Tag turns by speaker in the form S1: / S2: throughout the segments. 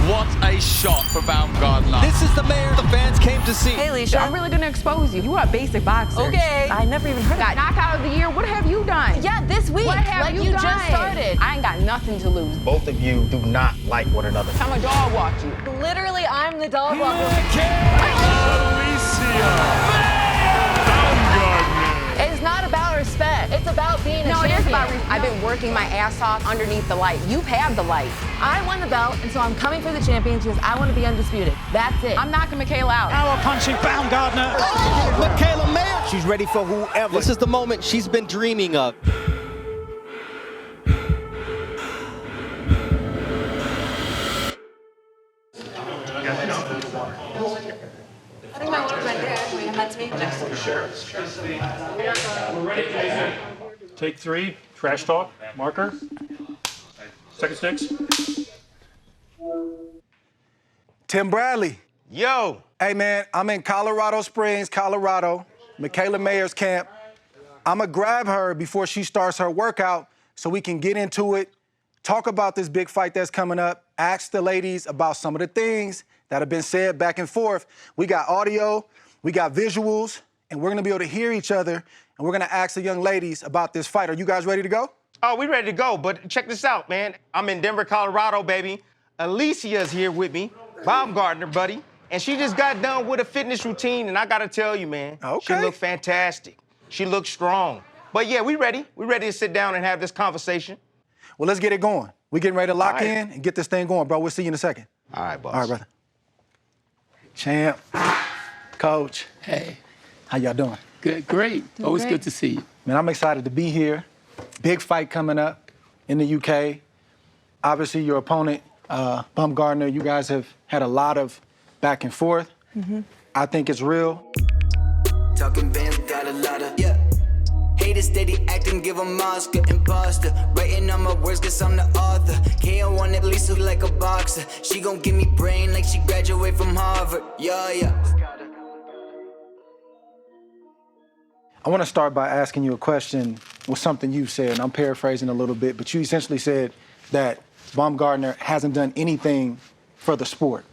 S1: What a shot for Baumgardner.
S2: This is the mayor the fans came to see.
S3: Hey, Alicia.
S4: I'm really going to expose you. You are a basic boxer.
S3: Okay. I never even heard of
S4: Got
S3: that.
S4: knockout of the year. What have you done?
S3: Yeah, this week.
S4: What have you done?
S3: just started.
S4: I ain't got nothing to lose.
S5: Both of you do not like one another.
S4: I'm a dog walk you.
S3: Literally, I'm the dog walker. It's not about respect. It's about being a
S4: No, it
S3: champion.
S4: is about I've been working my ass off underneath the light. You have the light.
S3: I won the belt, and so I'm coming for the champions because I want to be undisputed. That's it.
S4: I'm knocking Michaela out.
S6: Power punching Baumgardner.
S2: Michaela Mayer.
S5: She's ready for whoever.
S2: This is the moment she's been dreaming of.
S3: I think my one's right there. Wait, that's me.
S6: Take 3, trash talk, marker. Second sticks.
S7: Tim Bradley.
S5: Yo.
S7: Hey, man, I'm in Colorado Springs, Colorado, Michaela Mayer's camp. I'm going to grab her before she starts her workout so we can get into it, talk about this big fight that's coming up, ask the ladies about some of the things that have been said back and forth. We got audio, we got visuals, and we're going to be able to hear each other, and we're going to ask the young ladies about this fight. Are you guys ready to go?
S5: Oh, we ready to go, but check this out, man. I'm in Denver, Colorado, baby. Alicia's here with me, Baumgardner, buddy. And she just got done with a fitness routine, and I gotta tell you, man,
S7: Okay.
S5: she looked fantastic. She looked strong. But yeah, we ready. We ready to sit down and have this conversation.
S7: Well, let's get it going. We're getting ready to lock
S5: All right.
S7: in and get this thing going, bro. We'll see you in a second.
S5: All right, boss.
S7: All right, brother. Champ, coach.
S8: Hey,
S7: How y'all doing?
S8: good, great. Always good to see you.
S7: Man, I'm excited to be here. Big fight coming up in the UK. Obviously, your opponent, Baumgardner, you guys have had a lot of back and forth. I think it's real.
S9: Talking bands, got a lot of, yeah. Haters steady acting, give them Oscar, imposter. Writing on my words, cause I'm the author. KO on at least look like a boxer. She gon' give me brain like she graduate from Harvard. Yeah, yeah.
S7: I want to start by asking you a question with something you said, and I'm paraphrasing a little bit, but you essentially said that Baumgardner hasn't done anything for the sport.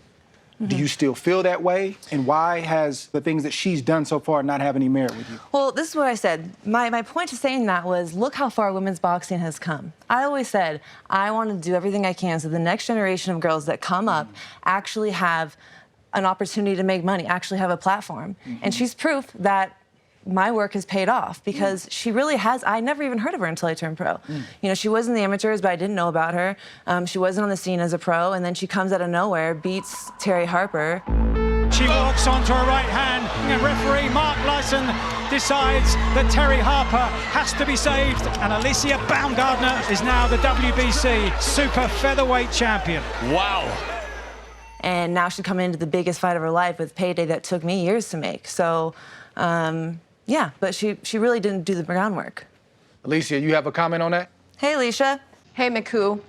S7: Do you still feel that way? And why has the things that she's done so far not have any merit with you?
S3: Well, this is what I said. My point to saying that was, look how far women's boxing has come. I always said, I want to do everything I can so the next generation of girls that come up actually have an opportunity to make money, actually have a platform. And she's proof that my work has paid off because she really has. I never even heard of her until I turned pro. You know, she was in the amateurs, but I didn't know about her. She wasn't on the scene as a pro, and then she comes out of nowhere, beats Terry Harper.
S6: She walks onto her right hand, and referee Mark Lyson decides that Terry Harper has to be saved, and Alicia Baumgardner is now the WBC super featherweight champion.
S1: Wow.
S3: And now she's coming into the biggest fight of her life with payday that took me years to make. So, yeah, but she really didn't do the groundwork.
S7: Alicia, you have a comment on that?
S3: Hey, Alicia.
S4: Hey, Miku.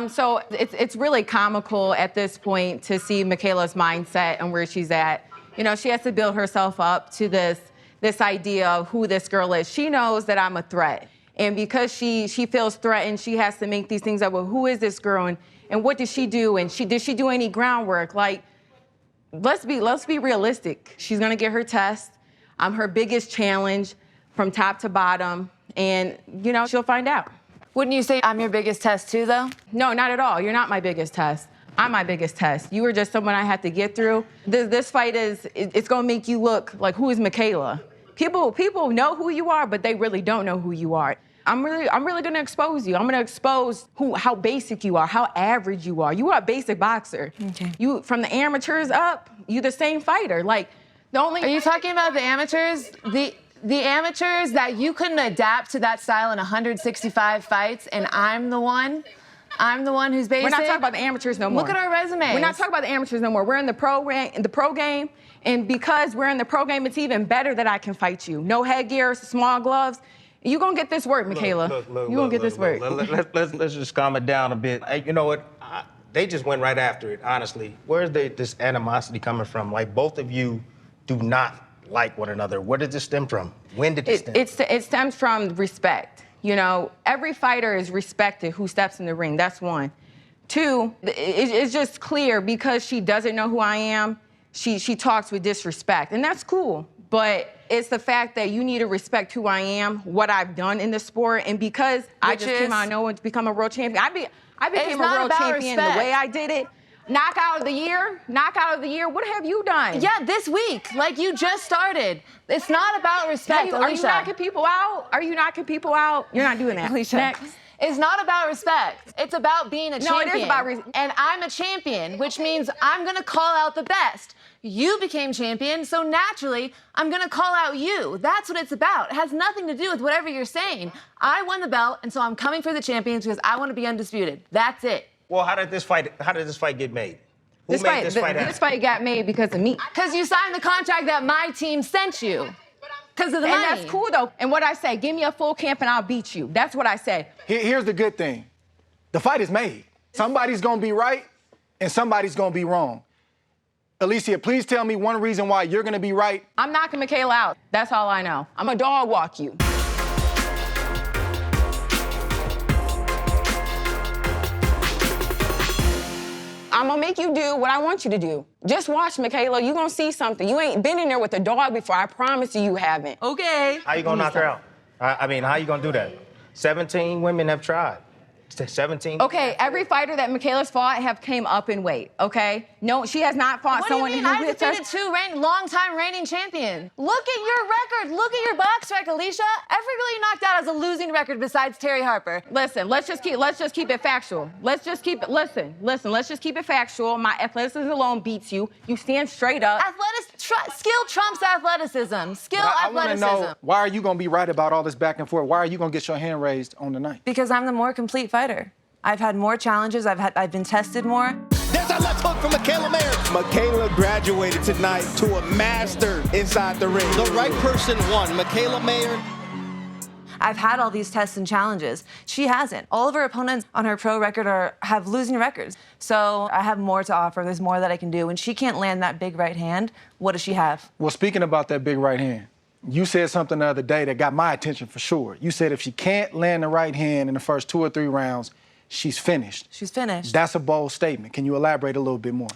S4: So it's really comical at this point to see Michaela's mindset and where she's at. You know, she has to build herself up to this idea of who this girl is. She knows that I'm a threat. And because she feels threatened, she has to make these things up. Well, who is this girl? And what did she do? And did she do any groundwork? Like, let's be realistic. She's gonna get her test. I'm her biggest challenge from top to bottom. And, you know, she'll find out.
S3: Wouldn't you say I'm your biggest test too, though?
S4: No, not at all. You're not my biggest test. I'm my biggest test. You were just someone I had to get through. This fight it's gonna make you look like, who is Michaela? People know who you are, but they really don't know who you are. I'm really gonna expose you. I'm gonna expose how basic you are, how average you are. You are a basic boxer.
S3: Okay.
S4: You, from the amateurs up, you the same fighter. Like, the only—
S3: Are you talking about the amateurs? The amateurs that you couldn't adapt to that style in 165 fights, and I'm the one who's basic?
S4: We're not talking about the amateurs no more.
S3: Look at our resumes.
S4: We're not talking about the amateurs no more. We're in the pro game, and because we're in the pro game, it's even better that I can fight you. No headgear, small gloves. You gonna get this work, Michaela. You gonna get this work.
S5: Let's just calm it down a bit. Hey, you know what? They just went right after it, honestly. Where's this animosity coming from? Like, both of you do not like one another. Where did this stem from? When did this stem?
S4: It stems from respect. You know, every fighter is respected who steps in the ring. That's one. Two, it's just clear because she doesn't know who I am, she talks with disrespect, and that's cool. But it's the fact that you need to respect who I am, what I've done in the sport, and because I just came out of nowhere to become a world champion, I became a world champion the way I did it. Knockout of the year, what have you done?
S3: Yeah, this week, like you just started. It's not about respect, Alicia.
S4: Are you knocking people out? You're not doing that.
S3: Alicia.
S4: Next.
S3: It's not about respect. It's about being a champion.
S4: No, it is about respect.
S3: And I'm a champion, which means I'm gonna call out the best. You became champion, so naturally, I'm gonna call out you. That's what it's about. It has nothing to do with whatever you're saying. I won the belt, and so I'm coming for the champions because I want to be undisputed. That's it.
S5: Well, how did this fight get made? Who made this fight happen?
S4: This fight got made because of me.
S3: Because you signed the contract that my team sent you. Because of the money.
S4: And that's cool, though. And what I say, give me a full camp and I'll beat you. That's what I say.
S7: Here's the good thing. The fight is made. Somebody's going to be right and somebody's going to be wrong. Alicia, please tell me one reason why you're going to be right.
S4: I'm knocking Michaela out. That's all I know. I'm a dog walk you. I'm gonna make you do what I want you to do. Just watch, Michaela. You gonna see something. You ain't been in there with a dog before. I promise you haven't.
S3: Okay.
S5: How you gonna knock her out? I mean, how you gonna do that? 17 women have tried. 17.
S4: Okay, every fighter that Michaela's fought have came up in weight, okay? No, she has not fought someone
S3: who I defeated two long-time reigning champions. Look at your record. Look at your box record, Alicia. Every girl you knocked out has a losing record besides Terry Harper.
S4: Listen, let's just keep it factual. Let's just keep it factual. My athleticism alone beats you. You stand straight up.
S3: Skill trumps athleticism.
S7: I want to know, why are you going to be right about all this back and forth? Why are you going to get your hand raised on the night?
S3: Because I'm the more complete fighter. I've had more challenges. I've been tested more.
S2: There's a left hook from Michaela Mayers.
S10: Michaela graduated tonight to a master inside the ring.
S2: The right person won. Michaela Mayers.
S3: I've had all these tests and challenges. She hasn't. All of her opponents on her pro record have losing records. So I have more to offer. There's more that I can do. When she can't land that big right hand, what does she have?
S7: Well, speaking about that big right hand, you said something the other day that got my attention for sure. You said if she can't land the right hand in the first 2 or 3 rounds, she's finished.
S3: She's finished.
S7: That's a bold statement. Can you elaborate a little bit more?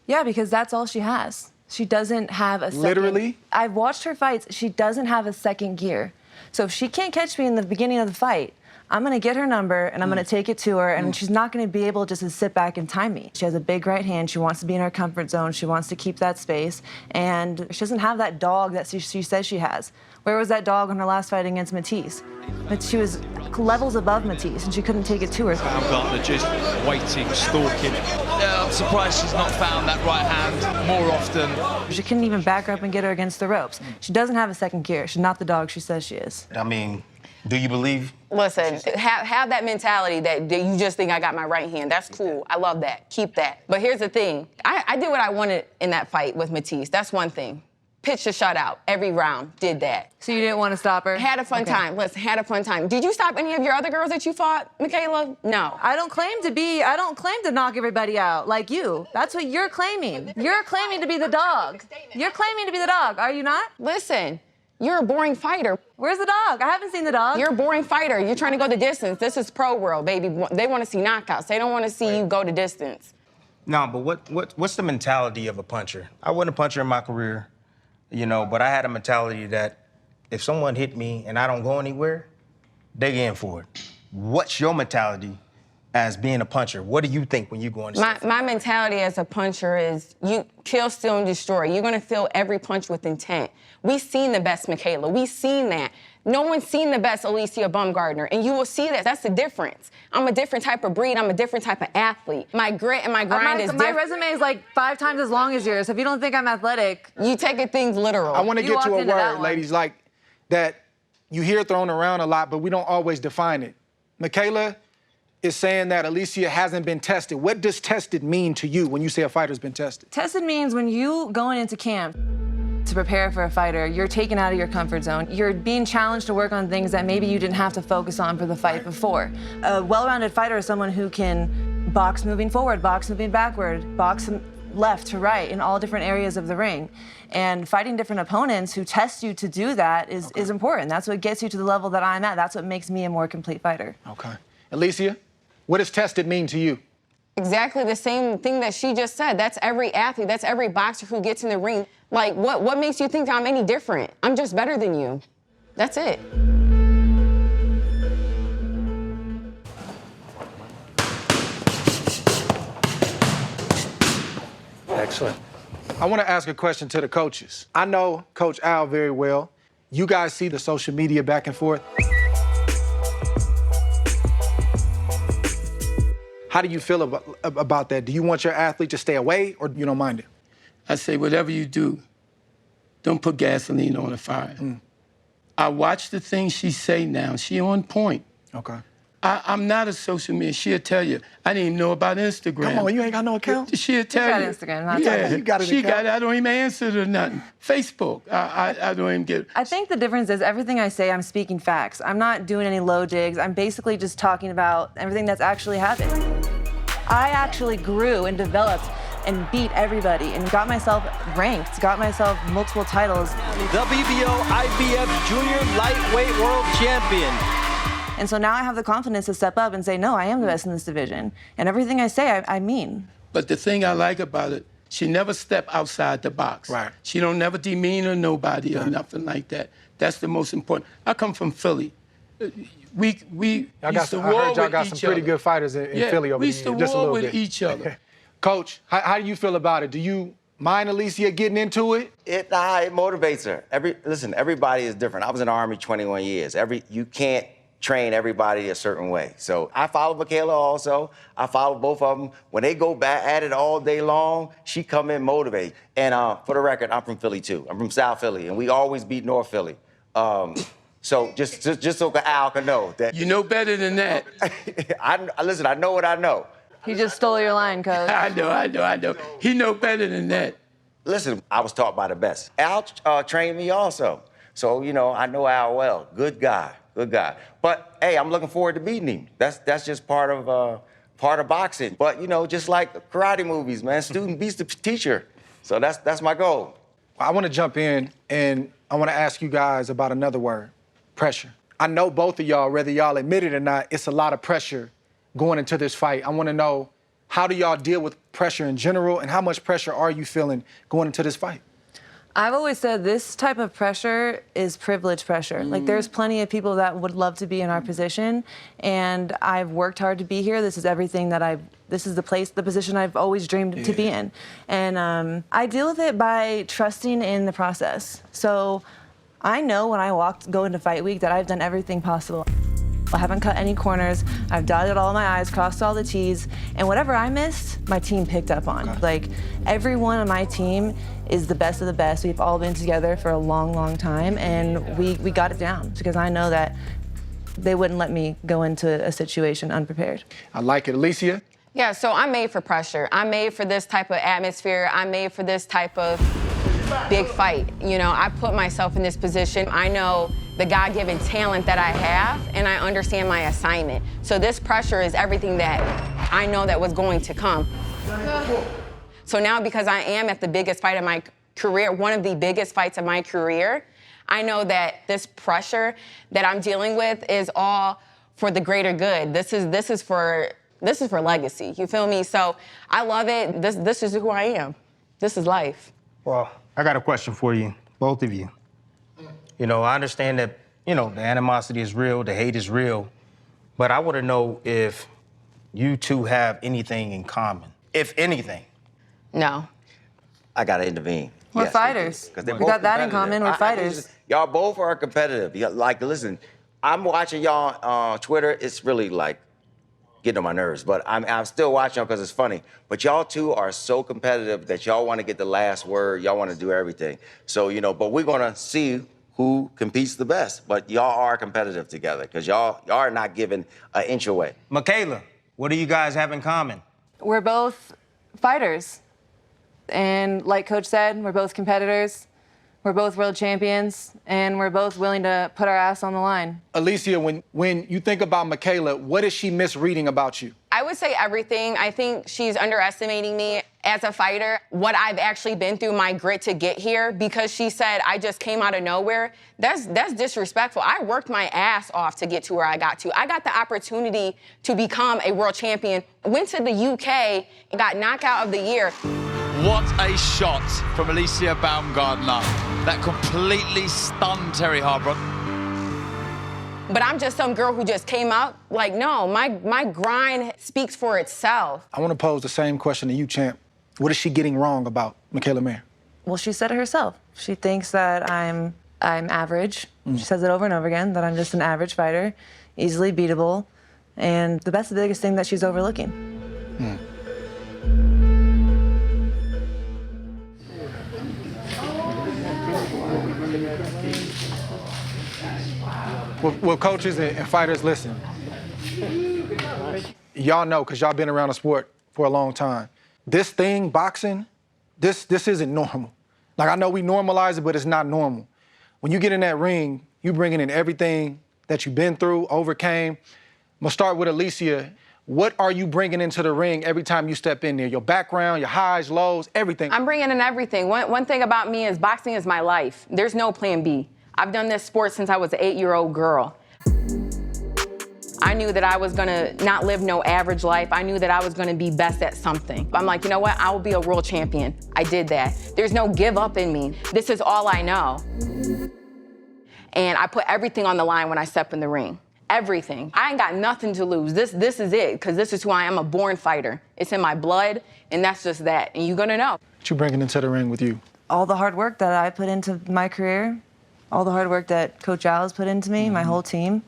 S3: Yeah, because that's all she has. She doesn't have a second...
S7: Literally?
S3: I've watched her fights. She doesn't have a second gear. So if she can't catch me in the beginning of the fight, I'm going to get her number and I'm going to take it to her, and she's not going to be able just to sit back and time me. She has a big right hand. She wants to be in her comfort zone. She wants to keep that space. And she doesn't have that dog that she says she has. Where was that dog in her last fight against Matisse? But she was levels above Matisse, and she couldn't take it to her.
S1: Baumgardner just waiting, stalking. I'm surprised she's not found that right hand more often.
S3: She couldn't even back her up and get her against the ropes. She doesn't have a second gear. She's not the dog she says she is.
S5: I mean, do you believe?
S4: Listen, have that mentality that you just think I got my right hand. That's cool. I love that. Keep that. But here's the thing. I did what I wanted in that fight with Matisse. That's one thing. Pitched a shutout every round, did that.
S3: So you didn't want to stop her?
S4: Had a fun time. Listen, had a fun time. Did you stop any of your other girls that you fought, Michaela? No.
S3: I don't claim to knock everybody out like you. That's what you're claiming. You're claiming to be the dog. You're claiming to be the dog, are you not?
S4: Listen, you're a boring fighter.
S3: Where's the dog? I haven't seen the dog.
S4: You're a boring fighter. You're trying to go the distance. This is pro world, baby. They want to see knockouts. They don't want to see you go the distance.
S5: No, but what's the mentality of a puncher? I wasn't a puncher in my career. You know, but I had a mentality that if someone hit me and I don't go anywhere, they in for it. What's your mentality as being a puncher? What do you think when you go into
S4: my mentality as a puncher is you kill, steal, and destroy. You're going to feel every punch with intent. We've seen the best Michaela. We've seen that. No one's seen the best Alicia Baumgardner, and you will see that. That's the difference. I'm a different type of breed. I'm a different type of athlete. My grit and my grind is different.
S3: My resume is like 5 times as long as yours. So if you don't think I'm athletic...
S4: You taking things literal.
S7: I want to get to a word, ladies, like that you hear thrown around a lot, but we don't always define it. Michaela is saying that Alicia hasn't been tested. What does tested mean to you when you say a fighter's been tested?
S3: Tested means when you going into camp to prepare for a fighter, you're taken out of your comfort zone. You're being challenged to work on things that maybe you didn't have to focus on for the fight before. A well-rounded fighter is someone who can box moving forward, box moving backward, box left to right in all different areas of the ring. And fighting different opponents who test you to do that is important. That's what gets you to the level that I'm at. That's what makes me a more complete fighter.
S7: Okay. Alicia, what does tested mean to you?
S4: Exactly the same thing that she just said. That's every athlete. That's every boxer who gets in the ring. Like, what makes you think I'm any different? I'm just better than you. That's it.
S7: Excellent. I want to ask a question to the coaches. I know Coach Al very well. You guys see the social media back and forth. How do you feel about that? Do you want your athlete to stay away, or you don't mind it?
S8: I say, whatever you do, don't put gasoline on the fire. I watch the things she say now. She on point.
S7: Okay.
S8: I'm not a social media. She'll tell you. I didn't even know about Instagram.
S7: Come on, you ain't got no account?
S8: She'll tell you.
S3: You got Instagram, not
S8: Yeah,
S7: you got it.
S8: she got it. I don't even answer to nothing. Facebook, I don't even get it.
S3: I think the difference is everything I say, I'm speaking facts. I'm not doing any low digs. I'm basically just talking about everything that's actually happened. I actually grew and developed and beat everybody and got myself ranked, got myself multiple titles.
S2: WBO IBF Junior Lightweight World Champion.
S3: And so now I have the confidence to step up and say, no, I am the best in this division. And everything I say, I mean.
S8: But the thing I like about it, she never step outside the box.
S7: Right.
S8: She don't never demean or nobody or nothing like that. That's the most important. I come from Philly. We
S7: I
S8: used to war
S7: heard y'all
S8: with
S7: got some
S8: each
S7: pretty
S8: other.
S7: good fighters in Philly over
S8: we
S7: the
S8: used to
S7: years. Just a
S8: war
S7: little
S8: with
S7: bit.
S8: each other.
S7: Coach, how do you feel about it? Do you mind Alicia getting into it?
S11: It motivates her. Listen, everybody is different. I was in the Army 21 years. You can't train everybody a certain way. So I follow Michaela also. I follow both of them. When they go back at it all day long, she come in motivate. And for the record, I'm from Philly too. I'm from South Philly, and we always beat North Philly. So just so Al can know that.
S8: You know better than that.
S11: Listen, I know what I know.
S3: He just stole your line, Coach.
S8: I know. He know better than that.
S11: Listen, I was taught by the best. Al trained me also. So, I know Al well. Good guy. But, hey, I'm looking forward to beating him. That's just part of boxing. But, just like karate movies, man, student beats the teacher. So that's my goal.
S7: I want to jump in, and I want to ask you guys about another word, pressure. I know both of y'all, whether y'all admit it or not, it's a lot of pressure going into this fight. I want to know, how do y'all deal with pressure in general, and how much pressure are you feeling going into this fight?
S3: I've always said this type of pressure is privilege pressure. Like, there's plenty of people that would love to be in our position, and I've worked hard to be here. This is everything that this is the position I've always dreamed to be in. And I deal with it by trusting in the process. So I know when I go into fight week that I've done everything possible. I haven't cut any corners. I've dotted all my I's, crossed all the T's, and whatever I missed, my team picked up on.
S7: Okay.
S3: Like, everyone on my team is the best of the best. We've all been together for a long, long time, and we got it down because I know that they wouldn't let me go into a situation unprepared.
S7: I like it. Alicia?
S4: Yeah, so I'm made for pressure. I'm made for this type of atmosphere. I'm made for this type of big fight. I put myself in this position. I know the God-given talent that I have, and I understand my assignment. So this pressure is everything that I know that was going to come. So now, because I am at the biggest fight of my career, one of the biggest fights of my career, I know that this pressure that I'm dealing with is all for the greater good. This is for legacy. You feel me? So I love it. This is who I am. This is life.
S5: Well, I got a question for you, both of you. I understand that, the animosity is real, the hate is real, but I want to know if you two have anything in common, if anything.
S4: No.
S11: I got to intervene.
S3: We're
S11: Yes,
S3: fighters.
S11: we do.
S3: We got that in common. We're fighters.
S11: Y'all both are competitive. Listen, I'm watching y'all on Twitter. It's really getting on my nerves, but I'm still watching y'all because it's funny. But y'all two are so competitive that y'all want to get the last word. Y'all want to do everything. So, but we're going to see who competes the best. But y'all are competitive together because y'all are not giving an inch away.
S5: Michaela, what do you guys have in common?
S3: We're both fighters. And like Coach said, we're both competitors. We're both world champions, and we're both willing to put our ass on the line.
S7: Alicia, when you think about Michaela, what is she misreading about you?
S4: I I would say everything. I think she's underestimating me as a fighter, what I've actually been through, my grit to get here, because she said I just came out of nowhere. That's disrespectful. I worked my ass off to get to where I got to. I got the opportunity to become a world champion, went to the UK and got knockout of the year.
S1: What a shot from Alicia Baumgardner. That completely stunned Terry Harper.
S4: But I'm just some girl who just came out. Like, no, my grind speaks for itself.
S7: I want to pose the same question to you, champ. What is she getting wrong about Mikaela Mayer?
S3: Well, she said it herself. She thinks that I'm average. She says it over and over again, that I'm just an average fighter, easily beatable, and that's the biggest thing that she's overlooking.
S7: Well, coaches and fighters, listen. Y'all know, because y'all been around the sport for a long time. This thing, boxing, this isn't normal. Like, I know we normalize it, but it's not normal. When you get in that ring, you bringing in everything that you've been through, overcame. I'm gonna start with Alicia. What are you bringing into the ring every time you step in there? Your background, your highs, lows, everything.
S4: I'm bringing in everything. One thing about me is boxing is my life. There's no plan B. I've done this sport since I was an 8-year-old girl. I knew that I was gonna not live no average life. I knew that I was gonna be best at something. I'm like, you know what? I will be a world champion. I did that. There's no give up in me. This is all I know. And I put everything on the line when I step in the ring. Everything. I ain't got nothing to lose. This is it, because this is who I am, a born fighter. It's in my blood, and that's just that. And you're gonna know.
S7: What you bringing into the ring with you?
S3: All the hard work that I put into my career, all the hard work that Coach Al has put into me, my whole team,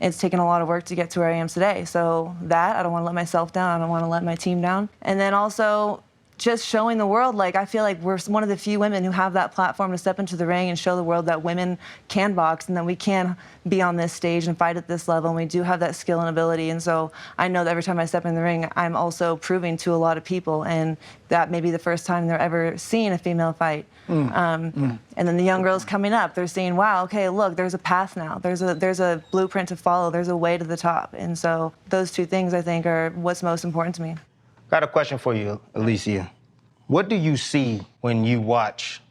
S3: it's taken a lot of work to get to where I am today. So that, I don't want to let myself down. I don't want to let my team down. And then also just showing the world, like, I feel like we're one of the few women who have that platform to step into the ring and show the world that women can box and that we can be on this stage and fight at this level, and we do have that skill and ability. And so I know that every time I step in the ring, I'm also proving to a lot of people, and that may be the first time they're ever seeing a female fight. And then the young girls coming up, they're seeing, wow, okay, look, there's a path now. There's a blueprint to follow. There's a way to the top. And so those two things, I think, are what's most important to me.
S5: Got a question for you, Alicia. What do you see when you watch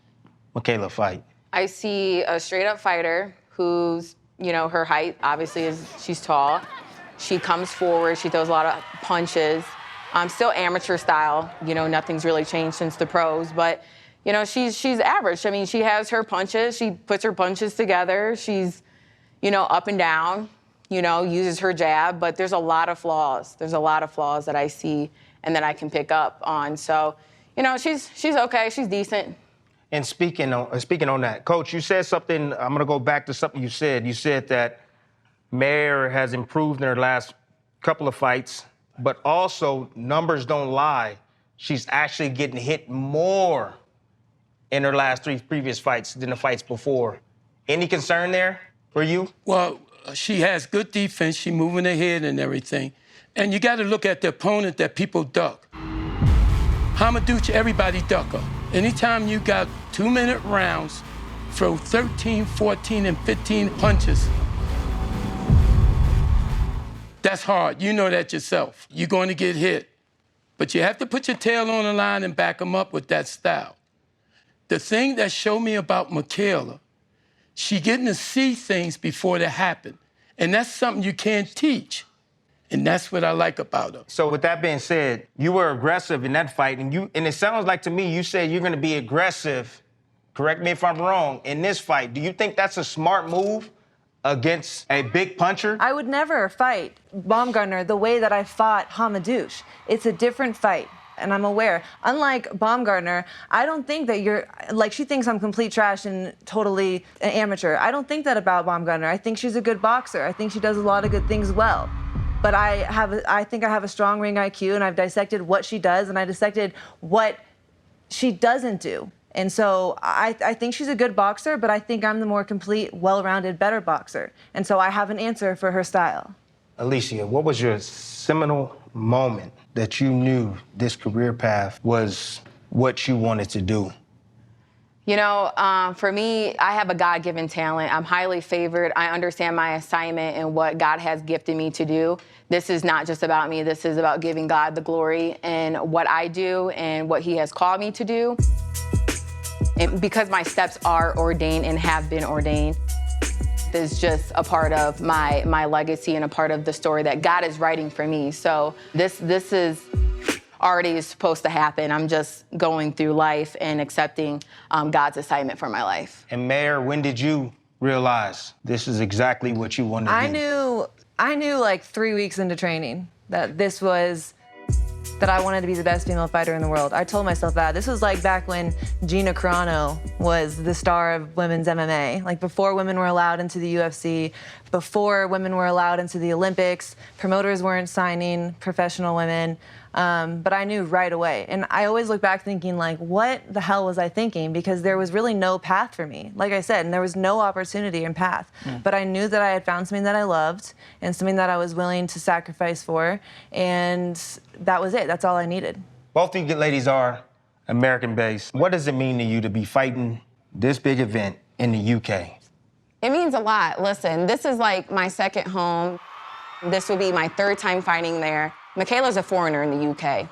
S5: Mikaela fight?
S4: I see a straight-up fighter who's, you know, her height obviously is, she's tall. She comes forward, she throws a lot of punches. Still amateur style, you know, nothing's really changed since the pros, but, you know, she's average. I mean, she has her punches, she puts her punches together, she's, you know, up and down, you know, uses her jab, but there's a lot of flaws. There's a lot of flaws that I see and that I can pick up on. So, you know, she's okay, she's decent.
S5: And speaking on that, Coach, you said something, I'm gonna go back to something you said. You said that Mayer has improved in her last couple of fights, but also, numbers don't lie, she's actually getting hit more in her last 3 previous fights than the fights before. Any concern there for you?
S8: Well, she has good defense, she's moving ahead and everything. And you got to look at the opponent that people duck. Hamadouche, everybody duck her. Anytime you got 2-minute rounds, throw 13, 14, and 15 punches. That's hard. You know that yourself. You're going to get hit. But you have to put your tail on the line and back them up with that style. The thing that showed me about Mikaela, she getting to see things before they happen. And that's something you can't teach. And that's what I like about her.
S5: So with that being said, you were aggressive in that fight, and it sounds like to me you said you're gonna be aggressive, correct me if I'm wrong, in this fight. Do you think that's a smart move against a big puncher?
S3: I would never fight Baumgardner the way that I fought Hamadouche. It's a different fight. And I'm aware. Unlike Baumgardner, I don't think that you're, like, she thinks I'm complete trash and totally an amateur. I don't think that about Baumgardner. I think she's a good boxer. I think she does a lot of good things well. But I think I have a strong ring IQ, and I've dissected what she does, and I dissected what she doesn't do. And so I think she's a good boxer, but I think I'm the more complete, well-rounded, better boxer. And so I have an answer for her style.
S5: Alicia, what was your seminal moment that you knew this career path was what you wanted to do?
S4: You know, for me, I have a God-given talent. I'm highly favored. I understand my assignment and what God has gifted me to do. This is not just about me. This is about giving God the glory in what I do and what he has called me to do. And because my steps are ordained and have been ordained, is just a part of my legacy and a part of the story that God is writing for me. So this is already supposed to happen. I'm just going through life and accepting God's assignment for my life.
S5: And Mayor, when did you realize this is exactly what you wanted to do?
S3: I knew like 3 weeks into training that that I wanted to be the best female fighter in the world. I told myself that. This was like back when Gina Carano was the star of women's MMA. Like before women were allowed into the UFC, before women were allowed into the Olympics, promoters weren't signing professional women. But I knew right away. And I always look back thinking, like, what the hell was I thinking? Because there was really no path for me. Like I said, and there was no opportunity and path. But I knew that I had found something that I loved and something that I was willing to sacrifice for. And that was it. That's all I needed.
S5: Both of you ladies are American-based. What does it mean to you to be fighting this big event in the UK?
S4: It means a lot. Listen, this is like my second home. This will be my third time fighting there. Michaela's a foreigner in the UK.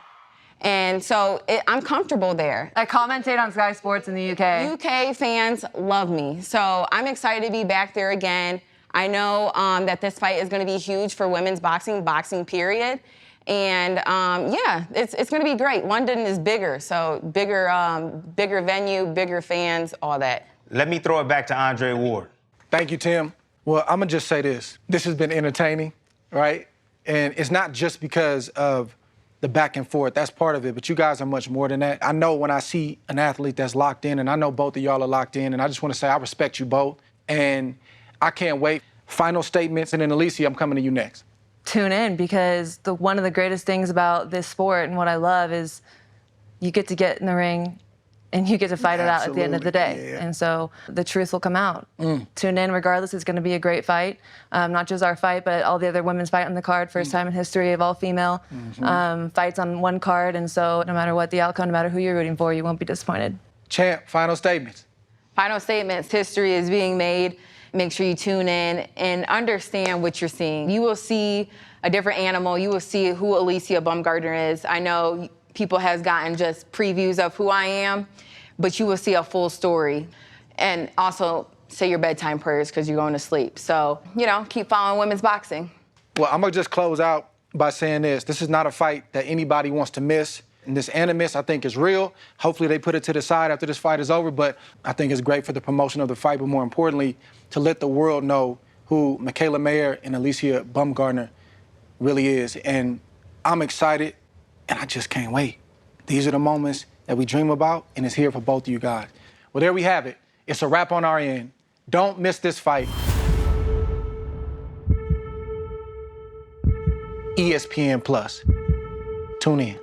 S4: And so I'm comfortable there.
S3: I commentate on Sky Sports in the UK.
S4: UK fans love me. So I'm excited to be back there again. I know that this fight is going to be huge for women's boxing period. And yeah, it's going to be great. London is bigger, so bigger venue, bigger fans, all that.
S5: Let me throw it back to Andre Ward.
S7: Thank you, Tim. Well, I'm going to just say this. This has been entertaining, right? And it's not just because of the back and forth. That's part of it, but you guys are much more than that. I know when I see an athlete that's locked in, and I know both of y'all are locked in, and I just want to say I respect you both, and I can't wait. Final statements, and then Alicia, I'm coming to you next.
S3: Tune in, because one of the greatest things about this sport and what I love is you get to get in the ring and you get to fight it out at the end of the day.
S7: Yeah.
S3: And so the truth will come out. Tune in regardless. It's going to be a great fight. Not just our fight, but all the other women's fight on the card. First time in history of all female fights on one card. And so no matter what the outcome, no matter who you're rooting for, you won't be disappointed.
S7: Champ, final statements.
S4: Final statements. History is being made. Make sure you tune in and understand what you're seeing. You will see a different animal. You will see who Alicia Baumgardner is. I know people has gotten just previews of who I am, but you will see a full story. And also say your bedtime prayers because you're going to sleep. So, you know, keep following women's boxing.
S7: Well, I'm going to just close out by saying this. This is not a fight that anybody wants to miss. And this animus, I think, is real. Hopefully they put it to the side after this fight is over, but I think it's great for the promotion of the fight, but more importantly, to let the world know who Mikaela Mayer and Alicia Baumgardner really is. And I'm excited, and I just can't wait. These are the moments that we dream about, and it's here for both of you guys. Well, there we have it. It's a wrap on our end. Don't miss this fight. ESPN Plus. Tune in.